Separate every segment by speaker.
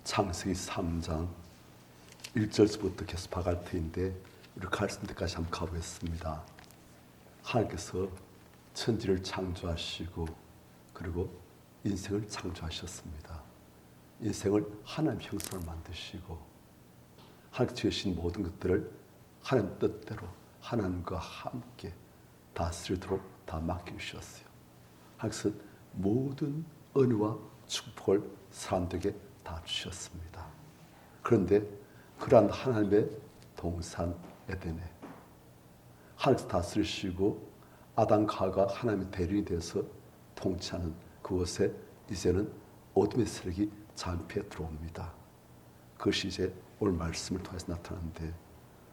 Speaker 1: 창세기 3장 1절부터 계속 봐갈 터인데 우리 갈수 있는 데까지 한번 가보겠습니다. 하나님께서 천지를 창조하시고 그리고 인생을 창조하셨습니다. 인생을 하나님 형상으로 만드시고 하나님 지으신 모든 것들을 하나님 뜻대로 하나님과 함께 다스리도록 다 맡겨주셨어요. 하나님께서 모든 은혜와 축복을 사람들에게 다 주셨습니다. 그런데 그러한 하나님의 동산 에덴에 하나님께서 다스리시고 아담과 하와가 하나님의 대리인이 되어서 통치하는 그곳에 이제는 어둠의 세력이 잠입해 들어옵니다. 그것이 이제 오늘 말씀을 통해서 나타나는데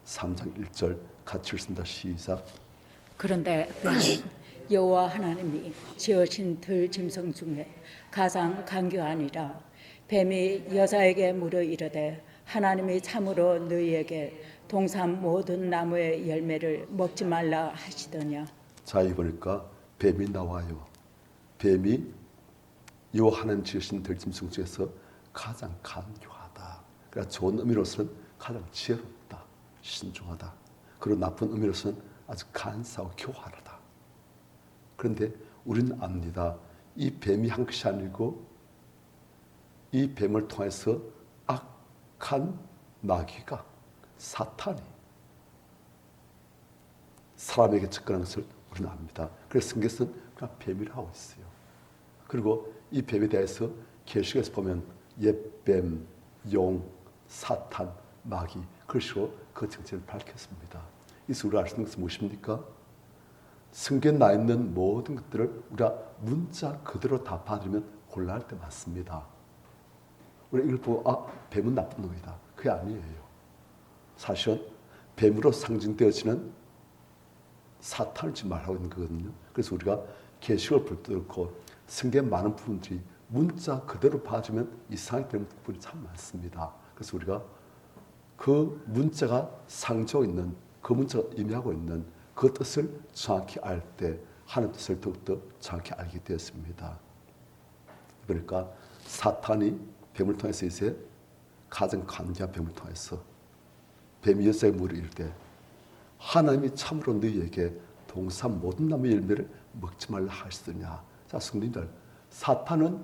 Speaker 1: 3장 1절 같이 읽습니다. 시작.
Speaker 2: 그런데 여호와 하나님이 지으신 들 짐승 중에 가장 강교하니라. 뱀이 여자에게 물어 이르되 하나님이 참으로 너희에게 동산 모든 나무의 열매를 먹지 말라 하시더냐.
Speaker 1: 자, 이 보니까 뱀이 나와요. 뱀이 여호와 하나님 지으신 들 짐승 중에서 가장 강교하다. 그러니까 좋은 의미로서는 가장 지혜롭다, 신중하다. 그리고 나쁜 의미로서는 아주 간사하고 교활하다. 그런데 우리는 압니다. 이 뱀이 한 것이 아니고 이 뱀을 통해서 악한 마귀가 사탄이 사람에게 접근한 것을 우리는 압니다. 그래서 성경에서는 그냥 뱀이라고 하고 있어요. 그리고 이 뱀에 대해서 계시록에서 보면 옛뱀, 용, 사탄, 마귀 그것으로 그 정체를 밝혔습니다. 이것을 우리가 알 수 있는 것은 무엇입니까? 성경에 나 있는 모든 것들을 우리가 문자 그대로 다 받으면 곤란할 때 많습니다. 우리가 이걸 보고 뱀은 나쁜 놈이다. 그게 아니에요. 사실은 뱀으로 상징되어지는 사탄을 지금 말하고 있는 거거든요. 그래서 우리가 계시록을 붙들고 성경의 많은 부분들이 문자 그대로 봐주면 이상하게 되는 부분이 참 많습니다. 그래서 우리가 그 문자가 상징하고 있는 그 문자가 의미하고 있는 그 뜻을 정확히 알 때 하나님 뜻을 더욱더 정확히 알게 되었습니다. 그러니까 사탄이 뱀을 통해서 이제 가장 관계한 뱀을 통해서 뱀이 여자의 물을 이룰 때 하나님이 참으로 너희에게 동산 모든 나무의 열매를 먹지 말라 하시더냐. 자, 성도님들, 사탄은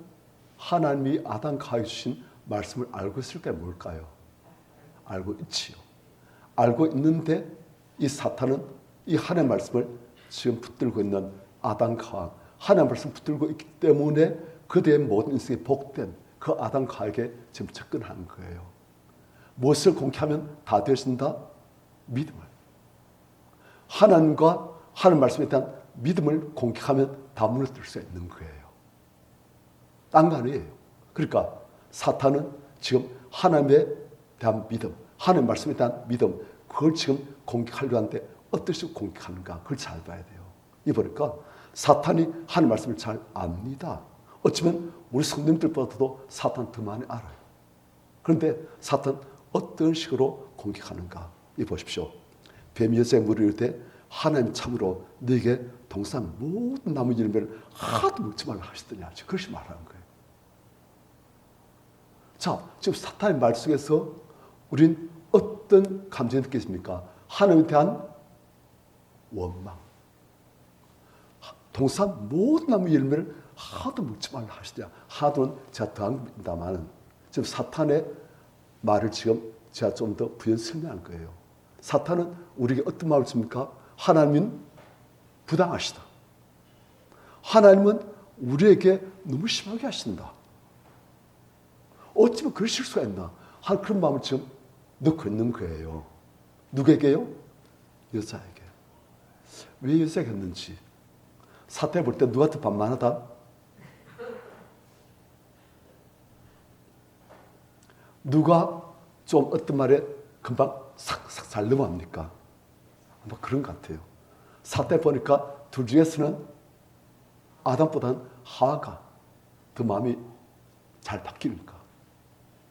Speaker 1: 하나님이 아담과 하와에게 주신 말씀을 알고 있을까 뭘까요? 알고 있지요. 알고 있는데 이 사탄은 이 하나님의 말씀을 지금 붙들고 있는 아담과 하와, 하나님의 말씀을 붙들고 있기 때문에 그들의 모든 인생이 복된 그 아담과 하와에게 지금 접근하는 거예요. 무엇을 공개하면 다 되어진다? 믿음을. 하나님과 하나님 말씀에 대한 믿음을 공격하면 다 무너뜨릴 수 있는 거예요. 딴 거 아니에요. 그러니까 사탄은 지금 하나님에 대한 믿음, 하나님 말씀에 대한 믿음, 그걸 지금 공격하려고 하는데 어떤 식으로 공격하는가 그걸 잘 봐야 돼요. 이 보니까 사탄이 하나님 말씀을 잘 압니다. 어쩌면 우리 성도님들보다도 사탄 더 많이 알아요. 그런데 사탄 어떤 식으로 공격하는가 이 보십시오. 뱀이 여자의 물을 이룰 때 하나님 참으로 너에게 동산 모든 나무 열매를 하나도 먹지 말라 하시더냐. 그것이 말하는 거예요. 자, 지금 사탄의 말 속에서 우린 어떤 감정이 느껴집니까? 하나님에 대한 원망. 동산 모든 나무 열매를 하나도 먹지 말라 하시더냐. 하나도는 제가 더한 겁니다만 지금 사탄의 말을 지금 제가 좀 더 부연 설명할 거예요. 사탄은 우리에게 어떤 말을 줍니까? 하나님은 부당하시다. 하나님은 우리에게 너무 심하게 하신다. 어찌면 그러실 수가 있나? 그런 마음을 지금 넣고 있는 거예요. 누구에게요? 여자에게. 왜 여자에게 했는지. 사탄이 볼 때 누구한테 반만하다? 누가 좀 어떤 말에 금방 싹싹 잘 넘어갑니까? 아마 그런 것 같아요. 사태 보니까 둘 중에서는 아담보다는 하와가 더 마음이 잘 바뀌니까.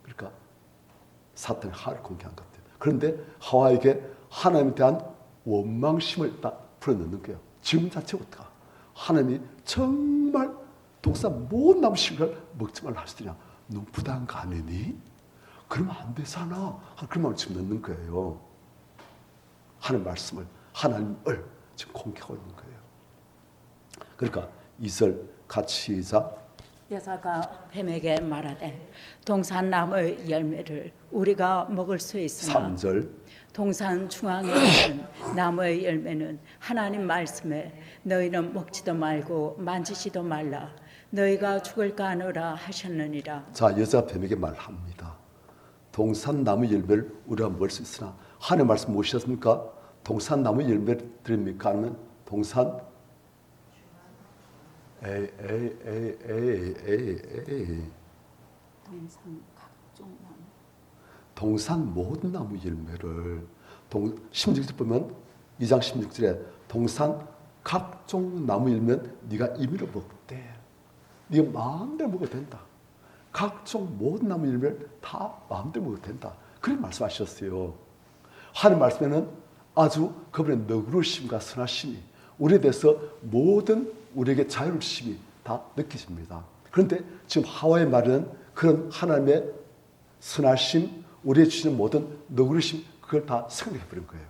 Speaker 1: 그러니까 사탄이 하와를 공개한 것 같아요. 그런데 하와에게 하나님에 대한 원망심을 딱 풀어넣는 거예요. 지금 자체가 어떡하? 하나님이 정말 동산 모든 나무 실과를 먹지 말라 하시더냐. 너무 부당한 거 아니니? 그러면 안 되잖아. 그런 마음을 지금 넣는 거예요. 하나님 말씀을, 하나님을 지금 공격하고 있는 거예요. 그러니까 2절 같이 시작.
Speaker 2: 여자가 뱀에게 말하되 동산나무의 열매를 우리가 먹을 수 있으나
Speaker 1: 3절
Speaker 2: 동산 중앙에 있는 나무의 열매는 하나님 말씀에 너희는 먹지도 말고 만지지도 말라 너희가 죽을까 하노라 하셨느니라.
Speaker 1: 자, 여자 뱀에게 말합니다. 동산나무 열매를 우리가 먹을 수 있으나 하나님 말씀 무엇이었습니까? 동산나무 열매를 드립니까? 아니면 동산
Speaker 2: 동산 각종 나무
Speaker 1: 동산 모든 나무 열매를 16절 보면 2장 16절에 동산 각종 나무 열매는 네가 임의로 먹되 네가 마음대로 먹어도 된다. 각종 모든 나무 열매를 다 마음대로 먹어도 된다. 그렇게 말씀하셨어요. 하나님 말씀에는 아주 그분의 너그러우심과 선하심이 우리에 대해서 모든 우리에게 자유를 주심이 다 느껴집니다. 그런데 지금 하와의 말은 그런 하나님의 선하심, 우리에게 주시는 모든 너그러심 그걸 다 승리해버린 거예요.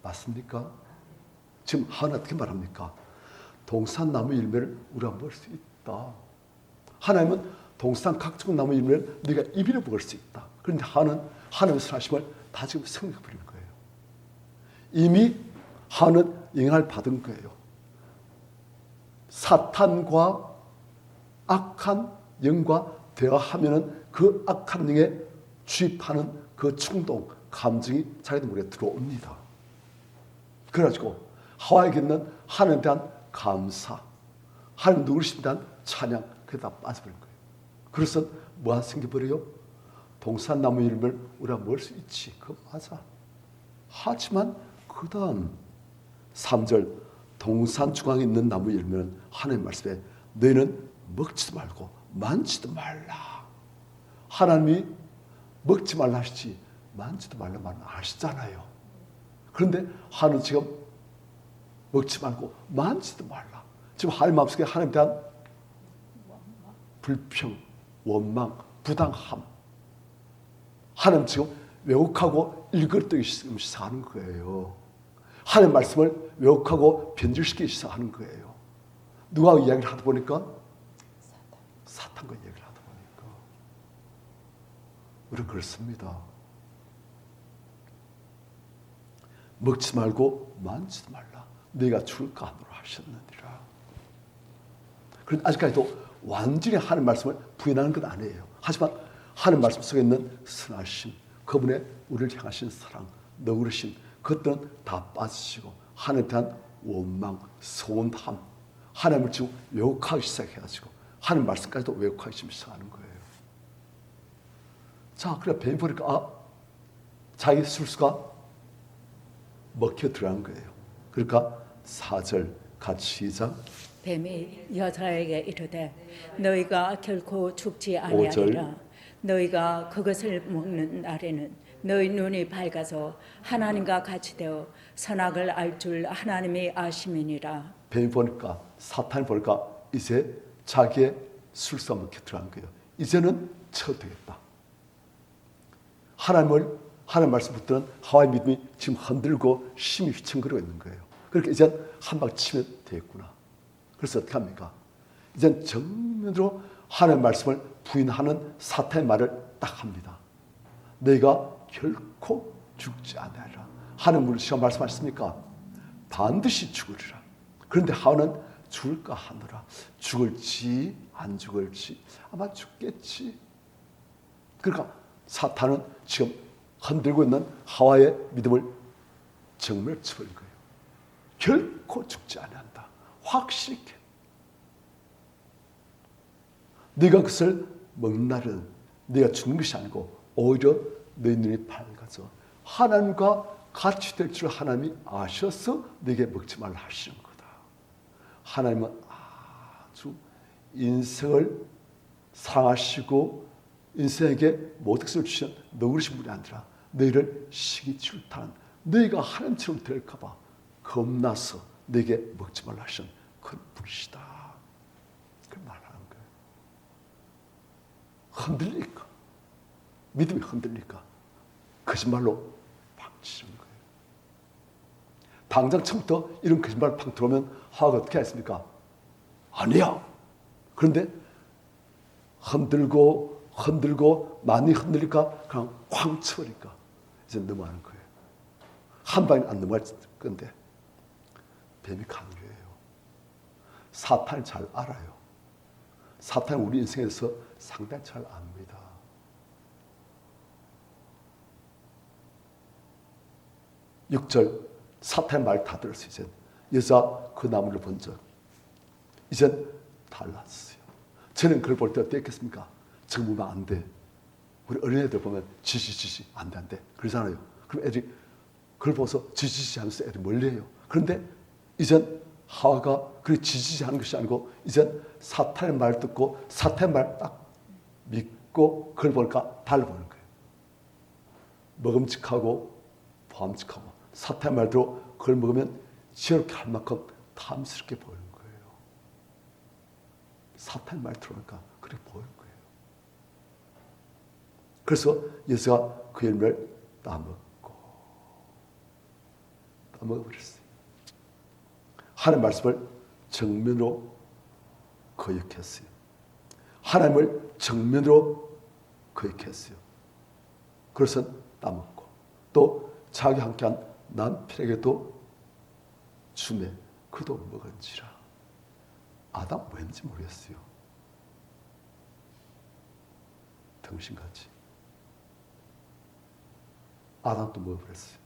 Speaker 1: 맞습니까? 지금 하나는 어떻게 말합니까? 동산나무 열매를 우리가 먹을 수 있다. 하나님은 동산 각종 나무 열매를 네가 입으로 먹을 수 있다. 그런데 하나님의 선하심을 다 지금 승리해버린 거예요. 이미 하나는 영향을 받은 거예요. 사탄과 악한 영과 대화하면은 그 악한 영에 주입하는 그 충동, 감정이 자기들 머리에 들어옵니다. 그래가지고 하와에게 있는 하나님에 대한 감사, 하나님 누구심에 대한 찬양, 그게 다 빠져버린 거예요. 그래서 뭐가 생겨버려요? 동산나무 열매를 우리가 먹을 수 있지. 그거 맞아. 하지만 그 다음 3절 동산 중앙에 있는 나무 열매는 하나님 말씀에 너희는 먹지도 말고 만지도 말라. 하나님이 먹지 말라 하시지 만지도 말라 말은 아시잖아요. 그런데 하나님 지금 먹지 말고 만지도 말라. 지금 하나님 마음속에 하나님에 대한 불평, 원망, 부당함. 하나님 지금 왜곡하고 일그러뜨기 시작하는 거예요. 하나님 말씀을 왜곡하고 변질시키기 시작하는 거예요. 누가 이야기를 하다 보니까? 사탄과 이야기를 하다 보니까. 우리는 그렇습니다. 먹지 말고 만지도 말라. 네가 죽을까 하노라 하셨느니라. 그런데 아직까지도 완전히 하나님 말씀을 부인하는 건 아니에요. 하지만 하나님 말씀 속에 있는 선하심, 그분의 우리를 향하신 사랑, 너그러심, 그것들은 다 빠지시고 하나님에 대한 원망, 서운함, 하나님을 지금 왜곡하기 시작해가지고 하나님 말씀까지도 왜곡하기 시작하는 거예요. 자, 그래 뱀이 보니까 자기 술수가 먹혀 들어간 거예요. 그러니까 4절 같이 시작.
Speaker 2: 뱀이 여자에게 이르되 너희가 결코 죽지 아니하리라. 너희가 그것을 먹는 날에는 너희 눈이 밝아서 하나님과 같이 되어 선악을 알 줄 하나님이 아심이니라. 뱀이
Speaker 1: 보니까 사탄이 보니까 이제 자기의 술수가 먹혀 들어간 거예요. 이제는 쳐도 되겠다. 하나님 말씀 붙드는 하와의 믿음이 지금 흔들고 심히 휘청거리고 있는 거예요. 그렇게 이제 한 방 치면 되겠구나. 그래서 어떻게 합니까? 이제 정면으로 하나님의 말씀을 부인하는 사탄의 말을 딱 합니다. 너희가 결코 죽지 않으리라. 하나님 우리 시간 말씀하셨습니까? 반드시 죽으리라. 그런데 하와는 죽을까 하노라. 죽을지 안 죽을지 아마 죽겠지. 그러니까 사탄은 지금 흔들고 있는 하와의 믿음을 정말 쳐버린 거예요. 결코 죽지 않는다. 확실히. 네가 그것을 먹는 날은 네가 죽는 것이 아니고 오히려 네 눈이 밝아져 하나님과 같이 될 줄 하나님이 아셔서 네게 먹지 말라 하시는 거다. 하나님은 아주 인생을 사랑하시고 인생에게 모든 것을 주신 너그러신 분이 아니라 너희를 시기 질타한 너희가 하나님처럼 될까 봐 겁나서 네게 먹지 말라 하신 큰 분이시다. 그 말하는 거예요. 흔들리니까 믿음이 흔들리니까 거짓말로 팍 치는 거예요. 당장 처음부터 이런 거짓말 팍 들어오면 하와가 어떻게 했습니까? 아니야. 그런데 흔들고 많이 흔들리니까 그냥 쾅 쳐버리니까 이제 넘어가는 거예요. 한 방에 안 넘어갈 건데 뱀이 강요해요. 사탄이 잘 알아요. 사탄은 우리 인생에서 상당히 잘 압니다. 육 절 사탄의 말 다 들었어요. 이제 여자 그 나무를 본 적 이젠 달랐어요. 저는 그걸 볼 때 어땠겠습니까? 저거 보면 안 돼. 우리 어린애들 보면 지지 안 돼. 그러잖아요. 그럼 애들이 그걸 보고서 지지 하면서 애들이 멀리해요. 그런데 이젠 하와가 그렇게 지지 하는 것이 아니고 이젠 사탄의 말 듣고 사탄의 말 딱 믿고 그걸 보니까 달라보는 거예요. 먹음직하고 보암직하고 사탄의 말대로 그걸 먹으면 지혜롭게 할 만큼 탐스럽게 보이는 거예요. 사탄의 말 들어오니까 그렇게 보이는 거예요. 그래서 여자가 그 열매를 따먹어버렸어요. 하나님의 말씀을 정면으로 거역했어요. 하나님을 정면으로 거역했어요. 그래서 따먹고 또 자기 함께한 남편에게도 주매 그도 먹은지라. 아담 왠지 모르겠어요. 당신같이 아담도 먹어버렸어요.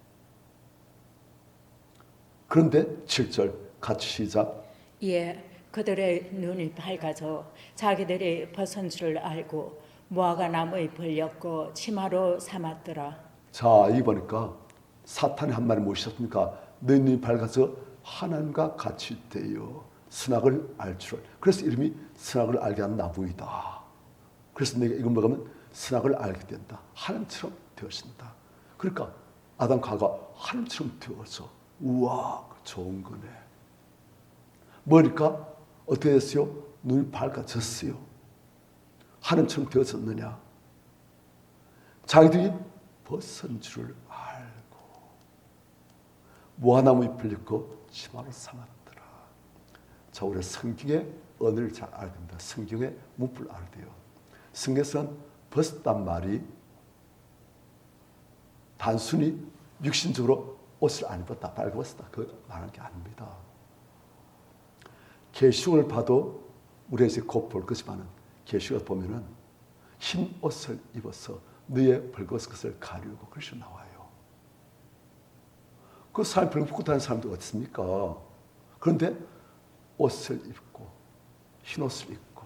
Speaker 1: 그런데 7절 같이 시작.
Speaker 2: 예, 그들의 눈이 밝아서 자기들이 벗은 줄 알고 무화과 나무에 벌렸고 치마로 삼았더라.
Speaker 1: 자, 이 보니까 사탄이 한 말이 무엇이었습니까? 내 눈이 밝아서 하나님과 같이 되어 선악을 알 줄. 그래서 이름이 선악을 알게 하는 나무이다. 그래서 내가 이걸 먹으면 선악을 알게 된다. 하나님처럼 되어진다. 그러니까 아담 가가 하나님처럼 되어서 우와 좋은 거네. 뭐니까 어떻게 됐어요? 눈이 밝아졌어요. 하나님처럼 되어졌느냐? 자기들이 벗은 줄을 알고 무화나무에 풀렸고 치마로 삼았더라. 자, 우리 성경의 언어를 잘 알아야 됩니다. 성경의 문법을 알아야 돼요. 성경에서는 벗었단 말이 단순히 육신적으로 옷을 안 입었다, 빨개벗었다 그거 말하는 게 아닙니다. 계시록을 봐도 우리가 이제 곧 볼 것이지만은 계시록을 보면은 흰 옷을 입어서 너의 벌거벗은 것을 가리우고 그것이 나와요. 그 사람 벌거벗고 다니는 사람도 어디 있습니까? 그런데 옷을 입고 흰 옷을 입고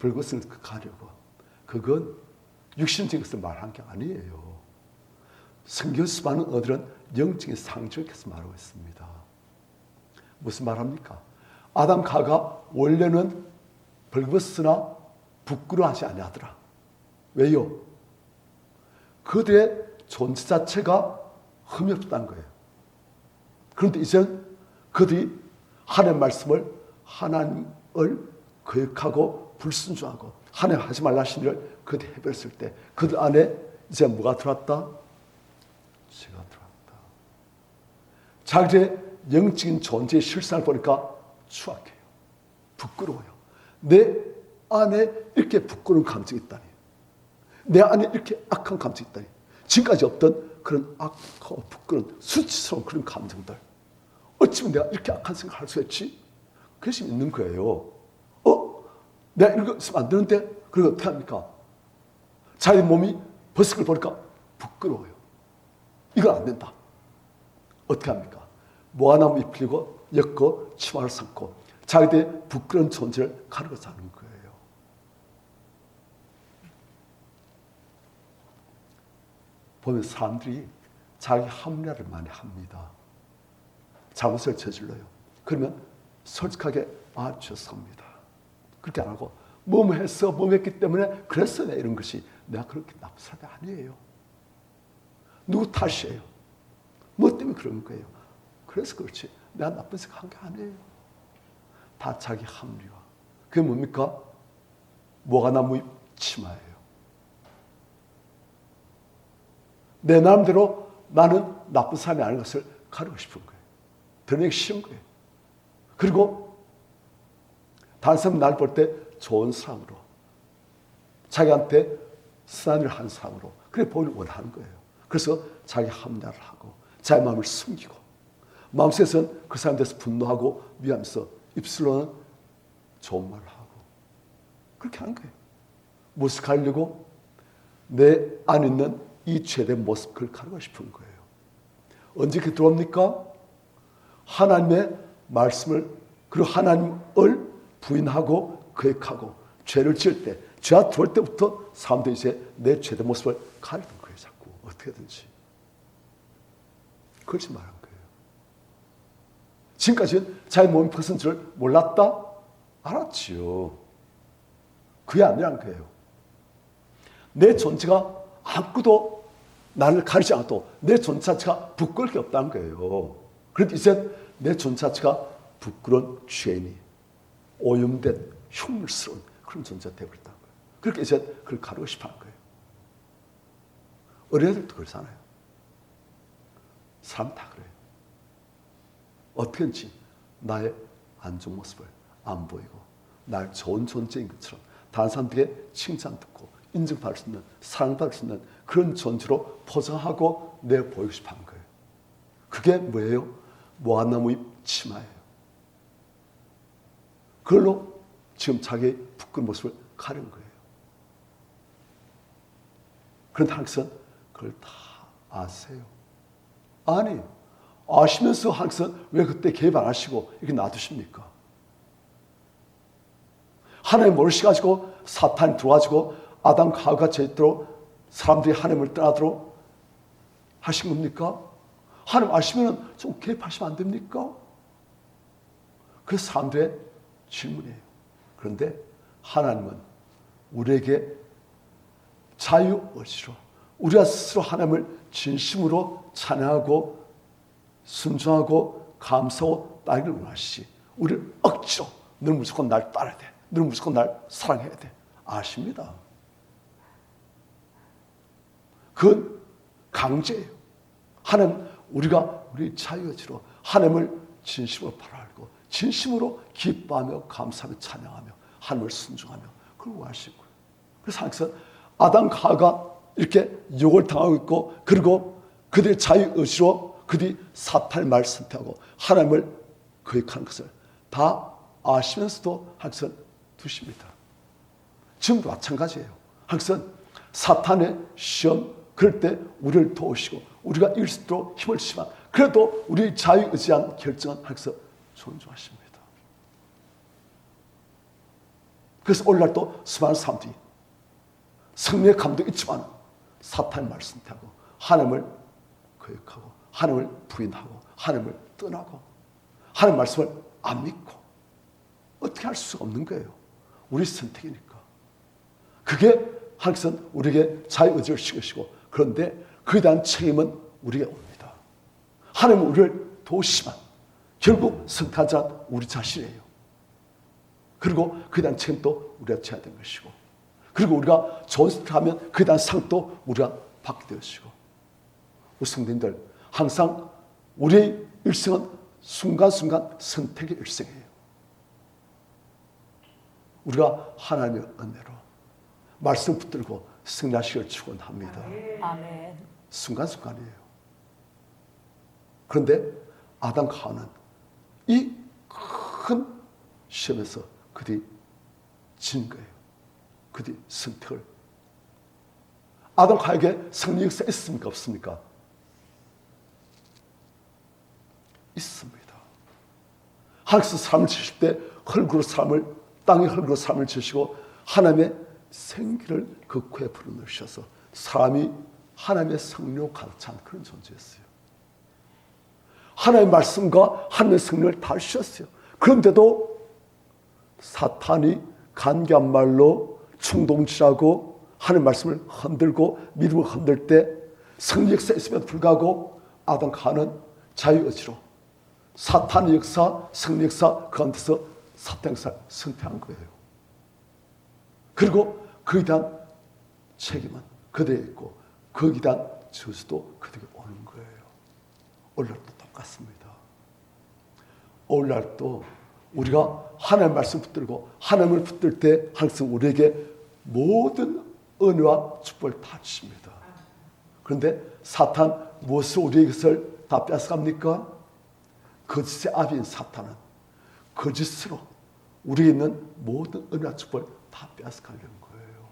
Speaker 1: 벌거벗은 것을 가리우고 그건 육신적인 것을 말한 게 아니에요. 성경에서 많은 어들은 영적인 상징에서 말하고 있습니다. 무슨 말합니까? 아담 가가 원래는 벌거벗으나 부끄러워하지 아니하더라. 왜요? 그들의 존재 자체가 흠이 없다는 거예요. 그런데 이제는 그들이 하나님의 말씀을 하나님을 거역하고 불순종하고 하나님 하지 말라 하신 일을 그들이 해버렸을 때 그들 안에 이제 뭐가 들어왔다? 죄가 들어왔다. 자기의 영적인 존재의 실상을 보니까 추악해요. 부끄러워요. 내 안에 이렇게 부끄러운 감정이 있다니. 내 안에 이렇게 악한 감정이 있다니. 지금까지 없던 그런 악하고 부끄러운 수치스러운 그런 감정들. 어찌면 내가 이렇게 악한 생각을 할 수 있지? 그것이 있는 거예요. 내가 이거 있으면 안 되는데? 그리고 어떻게 합니까? 자기 몸이 벗은 걸 보니까 부끄러워요. 이건 안 된다. 어떻게 합니까? 무화나무 잎 풀리고 엮고 치마를 삼고 자기들의 부끄러운 존재를 가르고 사는 거예요. 보면 사람들이 자기 합리화를 많이 합니다. 잘못을 저질러요. 그러면 솔직하게 죄송합니다. 그렇게 안 하고 뭐뭐 했어, 뭐 했기 때문에 그랬어 내 이런 것이 내가 그렇게 나쁜 사람이 아니에요. 누구 탓이에요? 뭐 때문에 그런 거예요? 그래서 그렇지 내가 나쁜 생각 한 게 아니에요. 다 자기 합리화. 그게 뭡니까? 무화과나무 치마예요. 내 나름대로 나는 나쁜 사람이 아닌 것을 가르고 싶은 거예요. 드러내기 싫은 거예요. 그리고 다른 사람이 나를 볼 때 좋은 사람으로, 자기한테 선한 일을 한 사람으로 그래 보이를 원하는 거예요. 그래서 자기 합리화를 하고 자기 마음을 숨기고 마음속에서는 그 사람에 대해서 분노하고 미워하면서 입술로는 좋은 말을 하고 그렇게 하는 거예요. 무엇을 가리려고? 내 안에 있는 이 죄된 모습, 그걸 가르고 싶은 거예요. 언제 그렇게 들어옵니까? 하나님의 말씀을, 그리고 하나님을 부인하고 거역하고 죄를 지을 때, 죄가 들어올 때부터 사람들이 이제 내 죄된 모습을 가리는 거예요. 자꾸 어떻게든지. 그걸 지금 말한 거예요. 지금까지는 자기 몸이 벗은 줄 몰랐다? 알았지요. 그게 아니란 거예요. 내 존재가 아무것도 나를 가리지 않아도 내 존재 자체가 부끄러울 게 없다는 거예요. 그런데 이제 내 존재 자체가 부끄러운 죄인이 오염된 흉물스러운 그런 존재가 되어버렸다는 거예요. 그렇게 이제 그걸 가르고 싶어 하는 거예요. 어린애들도 그러잖아요. 사람 다 그래요. 어떻게든지 나의 안 좋은 모습을 안 보이고 날 좋은 존재인 것처럼 다른 사람들에게 칭찬 듣고 인정받을 수 있는, 사랑받을 수 있는 그런 존재로 포장하고 내가 보이고 싶어 하는 거예요. 그게 뭐예요? 무화과나무 잎 치마예요. 그걸로 지금 자기의 부끄러운 모습을 가리는 거예요. 그런데 하나님께서는 그걸 다 아세요. 아니, 아시면서 하나님께서는 왜 그때 개입 안 하시고 이렇게 놔두십니까? 하나님 모르시가지고 사탄이 들어와가지고 아담 하와가 죄짓도록 사람들이 하나님을 떠나도록 하신 겁니까? 하나님 아시면 좀 개입하시면 안 됩니까? 그래서 사람들의 질문이에요. 그런데 하나님은 우리에게 자유의지로 우리가 스스로 하나님을 진심으로 찬양하고 순종하고 감사하고 따르기를 원하시지 우리를 억지로 너는 무조건 날 따라야 돼. 너는 무조건 날 사랑해야 돼. 아십니다. 그건 강제예요. 하나님, 우리가 우리 자유의지로 하나님을 진심으로 바라고 진심으로 기뻐하며 감사하며 찬양하며 하나님을 순종하며 그걸 원하시는 거예요. 그래서 하나님께서 아담과 하와가 이렇게 유혹을 당하고 있고 그리고 그들의 자유의지로 그들이 사탄의 말을 선택하고 하나님을 거역하는 것을 다 아시면서도 하나님께서는 두십니다. 지금도 마찬가지예요. 하나님께서는 사탄의 시험 그럴 때 우리를 도우시고 우리가 이길 수 있도록 힘을 주시지만 그래도 우리 자유의지한 결정은 하나님께서 존중하십니다. 그래서 오늘날 또 수많은 사람들이 성령의 감동이 있지만 사탄의 말을 선택하고 하나님을 거역하고 하나님을 부인하고 하나님을 떠나고 하나님 말씀을 안 믿고 어떻게 할 수가 없는 거예요. 우리 선택이니까. 그게 하나님께서는 우리에게 자유의지를 주시고 그런데 그에 대한 책임은 우리에게 옵니다. 하나님은 우리를 도우시지만 결국 선택한 자는 우리 자신이에요. 그리고 그에 대한 책임도 우리가 져야 되는 것이고 그리고 우리가 좋은 선택하면 그에 대한 상도 우리가 받게 되어지고 우리 성도님들 항상 우리의 일생은 순간순간 선택의 일생이에요. 우리가 하나님의 은혜로 말씀 붙들고 승리하시기를 축원합니다.
Speaker 2: 아멘.
Speaker 1: 순간순간이에요. 그런데 아담과 하와는 이 큰 시험에서 그들이 진 거예요. 그들이 선택을. 아담과 하와에게 승리 역사 있습니까? 없습니까? 있습니다. 하나님께서 사람을 지으실 때 흙으로 사람을 땅의 흙으로 사람을 지으시고 하나님의 생기를 그 코에 불어넣으셔서 사람이 하나님의 성령으로 가득 찬 그런 존재였어요. 하나님의 말씀과 하나님의 성령을 다 주셨어요. 그런데도 사탄이 간교한 말로 충동질하고 하나님의 말씀을 흔들고 믿음을 흔들 때 성령 역사 있음에도 불구하고 아담과 하와는 자유의지로 사탄의 역사, 성령 역사 그 가운데서 사탄 역사를 선택한 거예요. 그리고 그에 대한 책임은 그들에 있고 거기에 대한 저주도 그들에게 오는 거예요. 오늘날도 똑같습니다. 오늘날도 우리가 하나님의 말씀 붙들고 하나님을 붙들 때 항상 우리에게 모든 은혜와 축복을 다 주십니다. 그런데 사탄 무엇을 우리에게서 다 뺏어갑니까? 거짓의 아비인 사탄은 거짓으로 우리에 있는 모든 은혜와 축복을 다 뺏어가려는 거예요.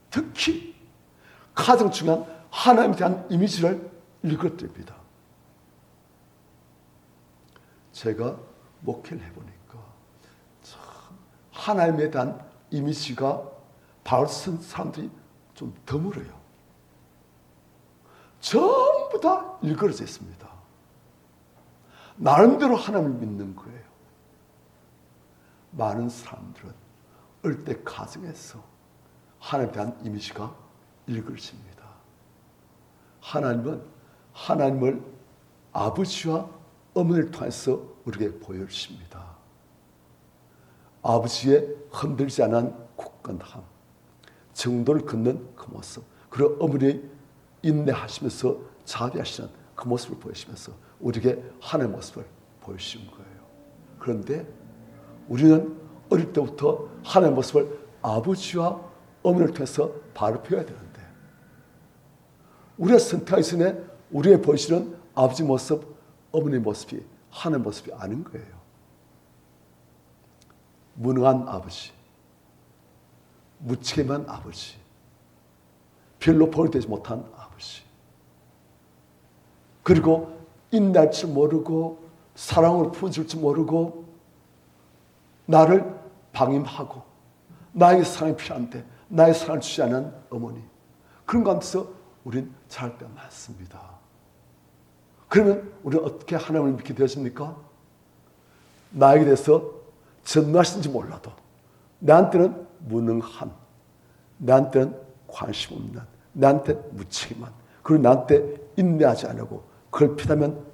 Speaker 1: 특히 가장 중요한 하나님에 대한 이미지를 읽어드립니다. 제가 목회를 해보니까 참 하나님에 대한 이미지가 바울 쓴 사람들이 좀 드물어요. 전부 다 일그러져 있습니다. 나름대로 하나님을 믿는 거예요. 많은 사람들은 어릴 때 가정에서 하나님에 대한 이미지가 일그러집니다. 하나님은 하나님을 아버지와 어머니를 통해서 우리에게 보여주십니다. 아버지의 흔들지 않은 굳건함, 정도를 걷는 그 모습, 그리고 어머니 인내하시면서 자비하시는 그 모습을 보여주시면서 우리에게 하나님의 모습을 보여주신 거예요. 그런데 우리는 어릴 때부터 하나님의 모습을 아버지와 어머니를 통해서 바로 배워야 되는데 우리가 선택하기 전에 우리의 보여주는 아버지 모습, 어머니 모습이 하나님의 모습이 아닌 거예요. 무능한 아버지, 무책임한 아버지, 별로 보여되지 못한 아버지, 그리고 인내할 줄 모르고 사랑으로 품어줄 줄 모르고 나를 방임하고 나에게 사랑이 필요한데 나의 사랑을 주지 않은 어머니, 그런 가운데서 우린 잘할 때가 많습니다. 그러면 우리는 어떻게 하나님을 믿게 되었습니까? 나에게 대해서 전능하신지 몰라도 나한테는 무능한, 나한테는 관심 없는, 나한테 무책임한, 그리고 나한테 인내하지 않고 그걸 피하면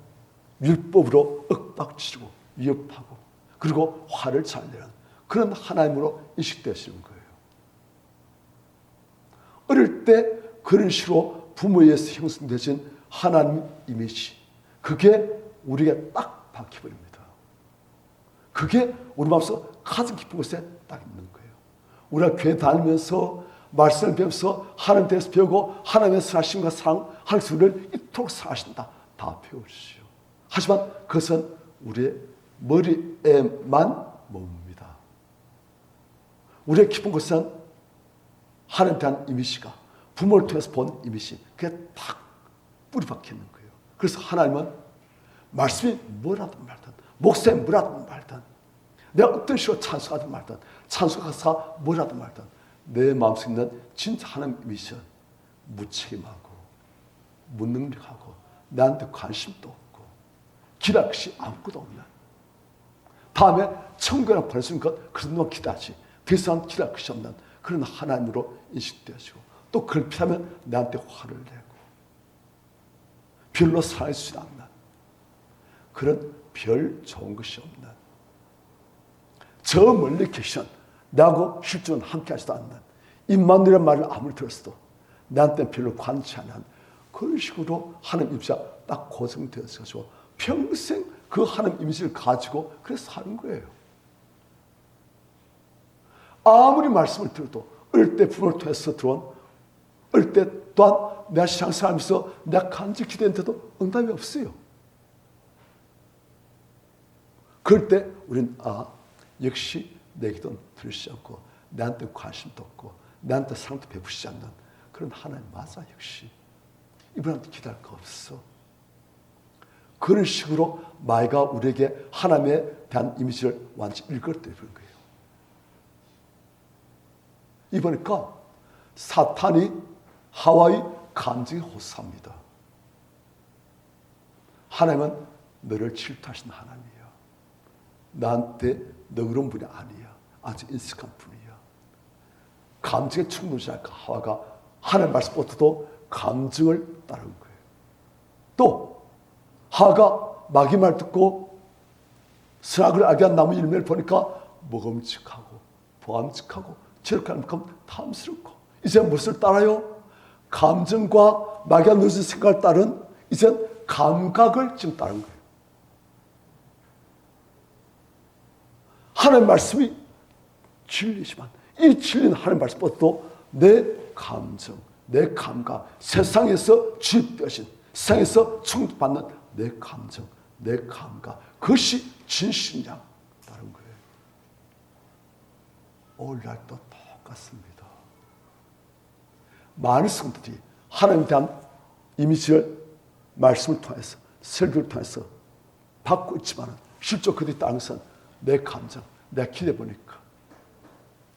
Speaker 1: 율법으로 윽박지르고 위협하고 그리고 화를 잘 내는 그런 하나님으로 인식되시는 거예요. 어릴 때 그런 식으로 부모에 의해서 형성되신 하나님 이미지, 그게 우리에게 딱 박혀버립니다. 그게 우리 마음속에 가장 깊은 곳에 딱 있는 거예요. 우리가 교회 다니면서 말씀을 배우면서 하나님 대해서 배우고 하나님의 선하심과 사랑, 하나님의 우리를 이토록 사랑하신다 다 배우시오. 하지만 그것은 우리의 머리에만 머뭅니다. 우리의 깊은 곳은 하나님에 대한 이미지가 부모를 통해서 본 이미지, 그게 딱 뿌리 박혀 있는 거예요. 그래서 하나님은 말씀이 뭐라든 말든, 목사님 뭐라든 말든, 내가 어떤 식으로 찬송하든 말든, 찬송 가사가 뭐라든 말든, 내 마음속에 있는 진짜 하나님 이미지는 무책임하고 무능력하고 나한테 관심도 없고 기대할 것이 아무것도 없는, 다음에 천국에 보내주는 것 그런 기대하지 더 이상 기대할 것이 없는 그런 하나님으로 인식되어지고, 또 그걸 피하면 나한테 화를 내고 별로 사랑해주지 않는 그런 별 좋은 것이 없는, 저 멀리 계시는 나하고 실존 함께 하지도 않는, 임마누엘이라는 말을 아무리 들었어도 나한테 별로 관치 않은 그런 식으로 하나님 이미지가 딱 고정되어서 평생 그 하나님 이미지를 가지고 그래서 사는 거예요. 아무리 말씀을 들어도 어릴 때 부모를 통해서 들어온, 어릴 때 또한 내가 신앙생활하면서 내가 간절히 기도했는데도 응답이 없어요. 그럴 때 우리는 역시 내 기도는 들으시지 않고 나한테 관심도 없고 나한테 사랑도 베푸시지 않는 그런 하나님 맞아. 역시 이분한테 기도할 거 없어. 그런 식으로 마이가 우리에게 하나님에 대한 이미지를 완전히 일그러뜨리는 거예요. 이보니까 사탄이 하와의 감정에 호소합니다. 하나님은 너를 질투하신 하나님이야. 나한테 너 그런 분이 아니야. 아주 인식한 분이야. 감정에 충돌하니까 하와가 하나님 말씀부터도 감정을 따른 거예요. 또 하와가 마귀 말 듣고 선악을 알게 한 나무 열매를 보니까 먹음직하고 보암직하고 저렇게 하는 만큼 탐스럽고 이제 무엇을 따라요? 감정과 마귀가 넣어준 생각을 따른 이젠 감각을 지금 따른 거예요. 하나님의 말씀이 진리지만 이 진리는 하나님의 말씀보다도 내 감정, 내 감각, 세상에서 주입되어진, 세상에서 충족받는 내 감정, 내 감각, 그것이 진실이냐 다른 거예요. 오늘날도 똑같습니다. 많은 성도들이 하나님에 대한 이미지를 말씀을 통해서, 설교를 통해서 받고 있지만 실제로 그들이 따른 것은 내 감정, 내가 기도해 보니까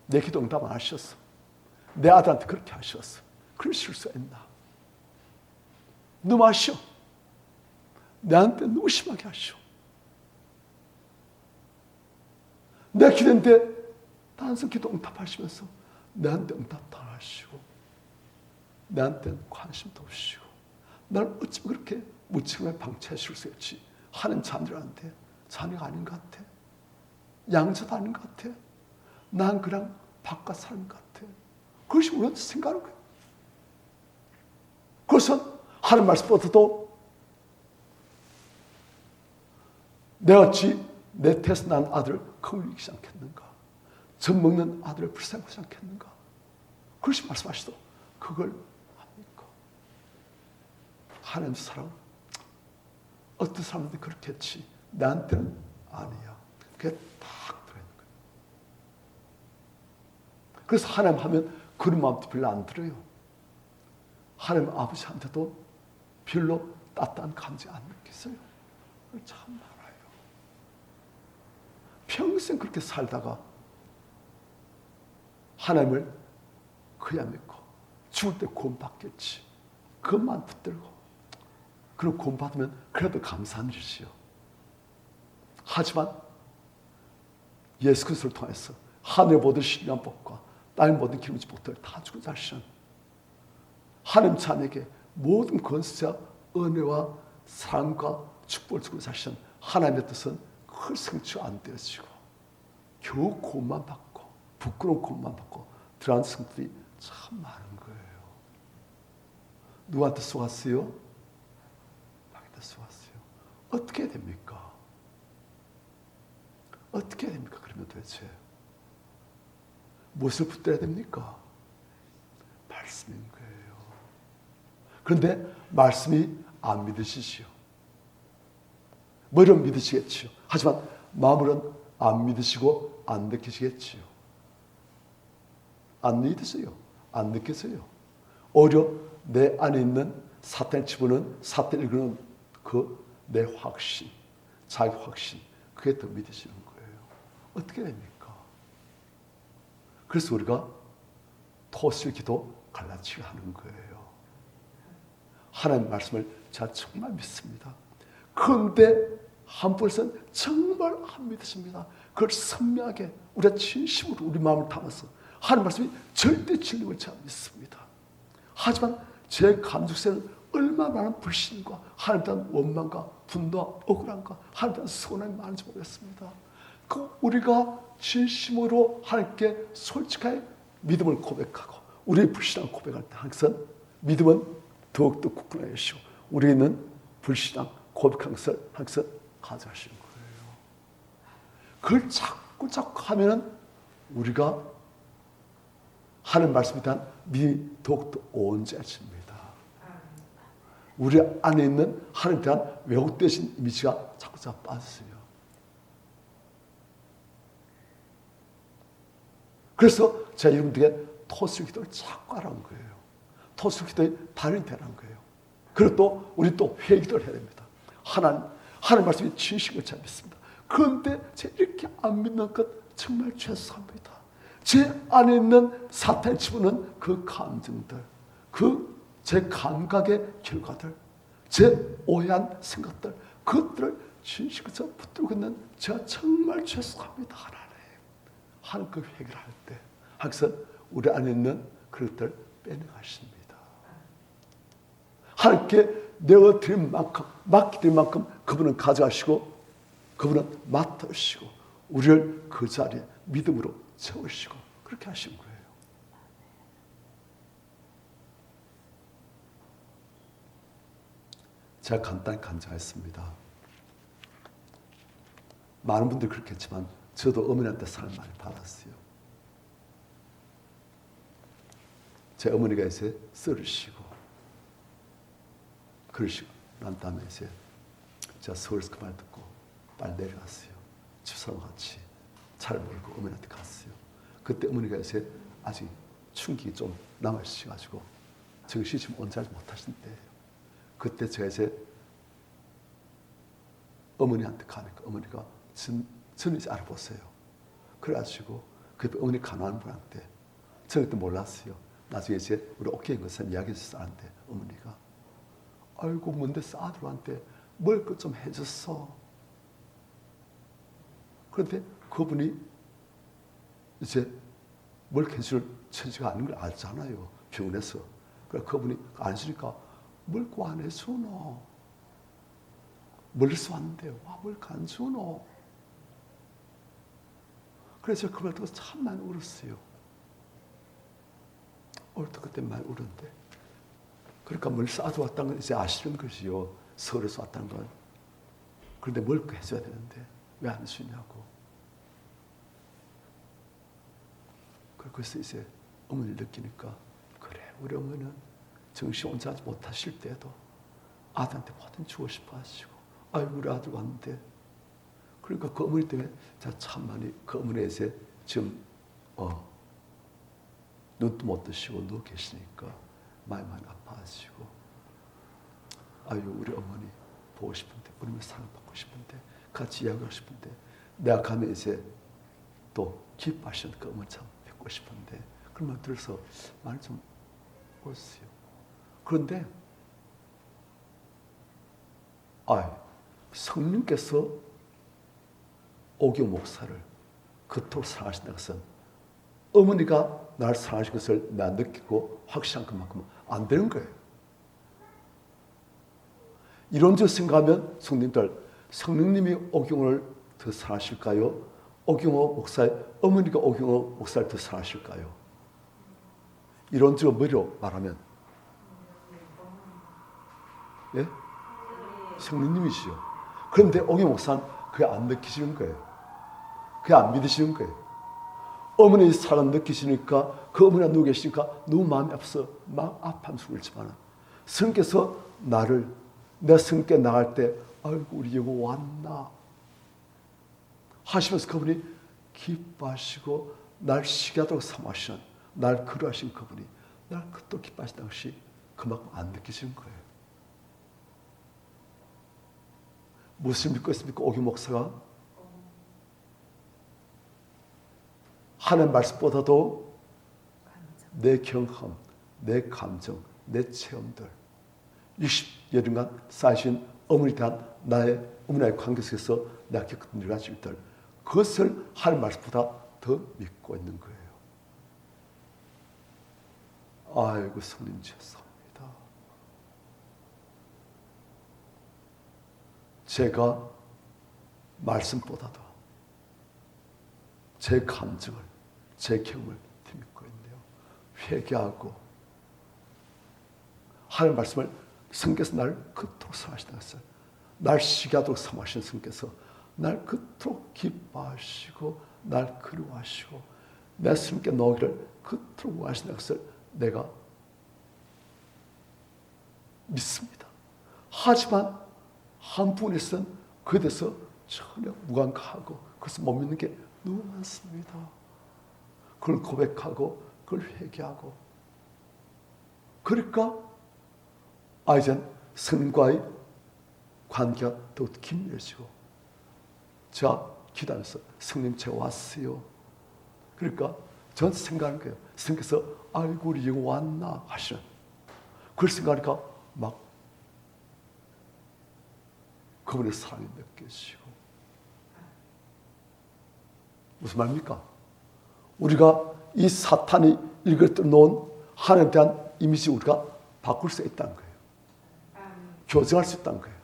Speaker 1: 내 기도 응답 안 하셨어. 내 아들한테 그렇게 하셨어. 그럴 실수했나? 너무 아쉬워. 내한테 너무 심하게 하시오. 내 기도인데 단순 기도 응답하시면서 내한테 응답도 안 하시고 내한테는 관심도 없으시고 나를 어찌 그렇게 무책임하게 방치하실 수 있지? 하는 자녀한테 자녀가 아닌 것 같아. 양자도 아닌 것 같아. 난 그냥 바깥 사는 것 같아. 그것이 우리한테 생각하는 거예요. 그것은 하는 말씀보다도 내가 어찌 내 태에서 난 아들을 거물리지 않겠는가? 젖 먹는 아들을 불쌍하지 않겠는가? 그것이 말씀하시도 그걸 합니까? 하나님 사랑 어떤 사람들이 그렇게 했지 나한테는 아니야. 그게 딱 들어있는 거예요. 그래서 하나님 하면 그런 마음도 별로 안 들어요. 하나님 아버지한테도 별로 따뜻한 감정 안 느꼈어요. 참 많아요. 평생 그렇게 살다가 하나님을 그야 믿고 죽을 때 구원받겠지. 그것만 붙들고 그리고 구원받으면 그래도 감사한 일이지요. 하지만 예수 그리스도를 통해서 하늘의 모든 신령한 법과 땅의 모든 기름진 복들을 다 주고 자시는 하나님 자녀에게 모든 권세와 은혜와 사랑과 축복을 주고 자시는 하나님의 뜻은 그 성취가 안 되어지고 겨우 구원만 받고 부끄러운 구원만 받고 들어간 성들이 참 많은 거예요. 누구한테 쏘았어요? 마귀한테 쏘았어요. 어떻게 해야 됩니까? 어떻게 해야 됩니까? 그러면 도대체 무엇을 붙들어야 됩니까? 말씀인 거예요. 그런데 말씀이 안 믿으시지요. 머리는 믿으시겠지요. 하지만 마음으로는 안 믿으시고 안 느끼시겠지요. 안 믿으세요. 안 느끼세요. 오히려 내 안에 있는 사탄이 집어넣은 사탄이 일그는 그 내 확신, 자기 확신, 그게 더 믿으시는 거예요. 어떻게 됩니까? 그래서 우리가 토슬기도 갈라치게 하는 거예요. 하나님 말씀을 제가 정말 믿습니다. 그런데 한분은 정말 안 믿으십니다. 그걸 선명하게 우리가 진심으로 우리 마음을 담아서 하나님 말씀이 절대 진리를 제가 믿습니다. 하지만 제 감정세는 얼마나 많은 불신과 하나님에 대한 원망과 분노와 억울함과 하나님에 대한 서운함이 많은지 모르겠습니다. 그 우리가 진심으로 하나님께 솔직하게 믿음을 고백하고 우리의 불신앙 고백할 때 항상 믿음은 더욱더 굳건해지고 우리는 불신앙 고백한 것을 항상 가져가시는 거예요. 그걸 자꾸 하면은 우리가 하는 말씀에 대한 믿음이 더욱더 온전해집니다. 우리 안에 있는 하나님에 대한 왜곡되신 이미지가 자꾸 빠졌어요. 그래서 제가 여러분들에게 토술 기도를 자꾸 하라는 거예요. 토술 기도의 달인이 되라는 거예요. 그리고 또 우리 또 회개 기도를 해야 됩니다. 하나님 말씀이 진실을 잘 믿습니다. 그런데 제가 이렇게 안 믿는 것 정말 죄송합니다. 제 안에 있는 사탄이 집어넣은 그 감정들, 그 제 감각의 결과들, 제 오해한 생각들, 그것들을 진실에서 붙들고 있는 제가 정말 죄송합니다. 하나님 그 회개를 할 때 항상 우리 안에 있는 그것들을 빼내가십니다. 하나님께 내어 드린 만큼, 맡기드린 만큼 그분은 가져가시고 그분은 맡으시고 우리를 그 자리에 믿음으로 채우시고 그렇게 하신 거예요. 제가 간단히 간증했습니다. 많은 분들이 그렇게 했지만 저도 어머니한테 사랑을 많이 받았어요. 제 어머니가 이제 쓰러지시고 그러시고 난 다음에 이제 제가 서울에서 그 말 듣고 빨리 내려갔어요. 집사람 같이 차를 몰고 어머니한테 갔어요. 그때 어머니가 이제 아직 충격이 좀 남아있으셔가지고 정신이 좀 온전하지 못하신 때예요. 그때 제가 이제 어머니한테 가니까 어머니가 저는 이제 알아보세요. 그래가지고 그 어머니 간호하는 분한테 저는 그때 몰랐어요. 나중에 이제 우리 옥경 의사님 이야기해서 아는데 어머니가 아이고 뭔데 아들한테 뭘 그 좀 해줬어. 그런데 그분이 이제 뭘 해줄 처지가 아닌 걸 알잖아요. 병원에서. 그래 그분이 안 해주니까 뭘 그 안 해주노. 멀리서 왔는데 뭘 안 주노. 그래서 그 말 듣고 참 많이 울었어요. 어릴 그때 많이 울었는데 그러니까 멀리서 아들 왔다는 건 이제 아시는 것이요. 서울에서 왔다는 건. 그런데 뭘 해줘야 되는데 왜 안 해주냐고. 그래서 이제 어머니를 느끼니까 그래 우리 어머니는 정신 온전하지 못하실 때도 아들한테 뭐든 주고 싶어 하시고 아이고 우리 아들 왔는데 그러니까 그 어머니 때문에 제가 참 많이 그 어머니에 이제 지금 눈도 못 뜨시고 누워 계시니까 많이 아파하시고 아유 우리 어머니 보고 싶은데 우리 어머니 사랑받고 싶은데 같이 이야기하고 싶은데 내가 가면 이제 또 기뻐하시는 그 어머니 참 뵙고 싶은데 그런 말 들어서 많이 좀 울었어요. 그런데 성령께서 오교 목사를 그토록 사랑하신다는 것은 어머니가 나를 사랑하신 것을 내가 느끼고 확신한 그만큼 안 되는 거예요. 이론적으로 생각하면 성령님이 오경을 더 사랑하실까요? 오경호 목사의 어머니가 오경호 목사를 더 사랑하실까요? 이론적으로 뭐로 말하면 예? 성령님이시죠. 그런데 오경호 목사는 그게 안 느끼시는 거예요. 그게 안 믿으시는 거예요. 어머니의 사랑 느끼시니까 그 어머니가 누워 계시니까 너무 마음이 아파서 막 아파하면서 울지만 성께서 나를 내 성께 나갈 때 아이고 우리 여보 왔나 하시면서 그분이 기뻐하시고 날 시기하도록 삼으시는 날 그리하신 그분이 날 그토록 기뻐하신다는 것이 그만큼 안 느끼시는 거예요. 무엇을 믿고 있습니까? 오기 목사가 하나님 말씀보다도 내 경험, 내 감정, 내 체험들 60여년간 쌓이신 어머니에 대한 나의 어머니와의 관계 속에서 내가 겪었던 여러 가지 일들 그것을 하나님 말씀보다 더 믿고 있는 거예요. 아이고 성님 죄송합니다. 제가 말씀보다도 제 감정을, 제 경험을 더 믿고 있네요. 회개하고 하나님 말씀을 성께서 나를 그토록 사랑하시다 했어요. 날 시기하도록 삼으신 성께서 날 그토록 기뻐하시고 날 그리워하시고 내 성께 넣기를 그토록 원하신다 것을 내가 믿습니다. 하지만 한 부분에서는 그에 대해서 전혀 무감각하고 그것을 못 믿는 게 너무 많습니다. 그걸 고백하고 그걸 회개하고 그러니까 이젠 성과의 관계가 더욱 긴밀해지고 제가 기도하면서 성님 제가 왔어요. 그러니까 전 생각하는 거예요. 성께서 아이고 우리 영호 왔나 하시는 그걸 생각하니까 막 그분의 사랑이 느껴지고 무슨 말입니까? 우리가 이 사탄이 일그러 놓은 하나님에 대한 이미지 우리가 바꿀 수 있다는 거예요. 교정할 수 있다는 거예요.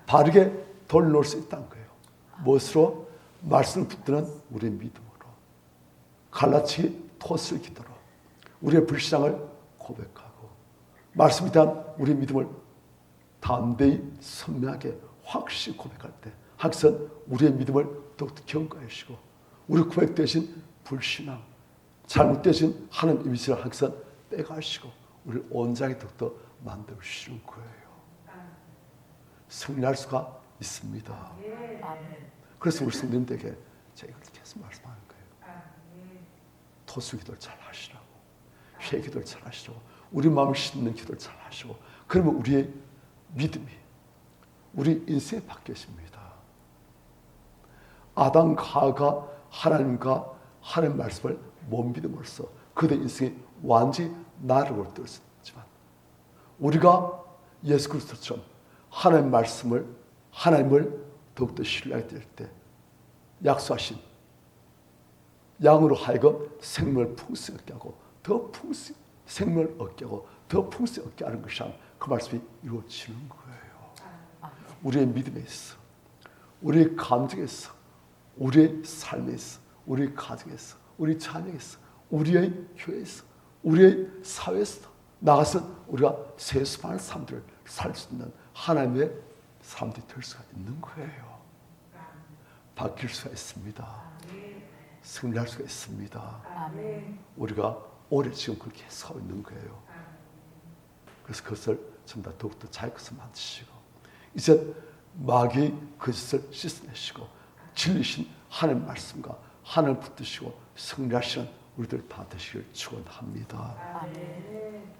Speaker 1: 바르게 돌려놓을 수 있다는 거예요. 무엇으로? 말씀을 붙드는 우리의 믿음으로 갈라치기 토스를 기도로 우리의 불신앙을 고백하고 말씀에 대한 우리의 믿음을 담대히 선명하게 확실히 고백할 때 항상 우리의 믿음을 더욱더 견고하시고 우리 고백되신 불신앙, 잘못되신 하나님 이미지를 항상 빼가시고 우리를 온전하게 더욱더 만들어주시는 거예요. 승리할 수가 있습니다. 그래서 우리 성도님들에게 제가 이렇게 해서 말씀하는 거예요. 토수기도를 잘 하시라고, 회기도를 잘 하시라고, 우리 마음을 씻는 기도를 잘 하시고, 그러면 우리의 믿음이 우리 인생에 바뀌어집니다. 아담과 하와가 하나님과 하나님 말씀을 못 믿음으로써 그들의 인생이 완전히 나락으로 떨어졌지만 우리가 예수 그리스도처럼 하나님을 더욱더 신뢰하게 될 때 약속하신 양으로 하여금 생명을 풍성히 얻게 하고 더 풍성히 생명을 얻게 하고 더 풍성히 얻게 하는 것이 그 말씀이 이루어지는 거예요. 우리의 믿음에 있어, 우리의 감정에서, 우리의 삶에서, 우리의 가정에서, 우리 자녀에서, 우리의 교회에서, 우리의 사회에서 나가서 우리가 세수많은 사람들을 살 수 있는 하나님의 사람들이 될 수가 있는 거예요. 바뀔 수가 있습니다. 승리할 수가 있습니다. 우리가 오래 지금 그렇게 해서 있는 거예요. 그래서 그것을 전부 다 더욱더 자기 것을 만드시고 이제 마귀의 거짓을 씻어내시고 진리신 하나님 말씀과 하나님 붙드시고 승리하시는 우리들 다 되시길 축원합니다.
Speaker 3: 아멘.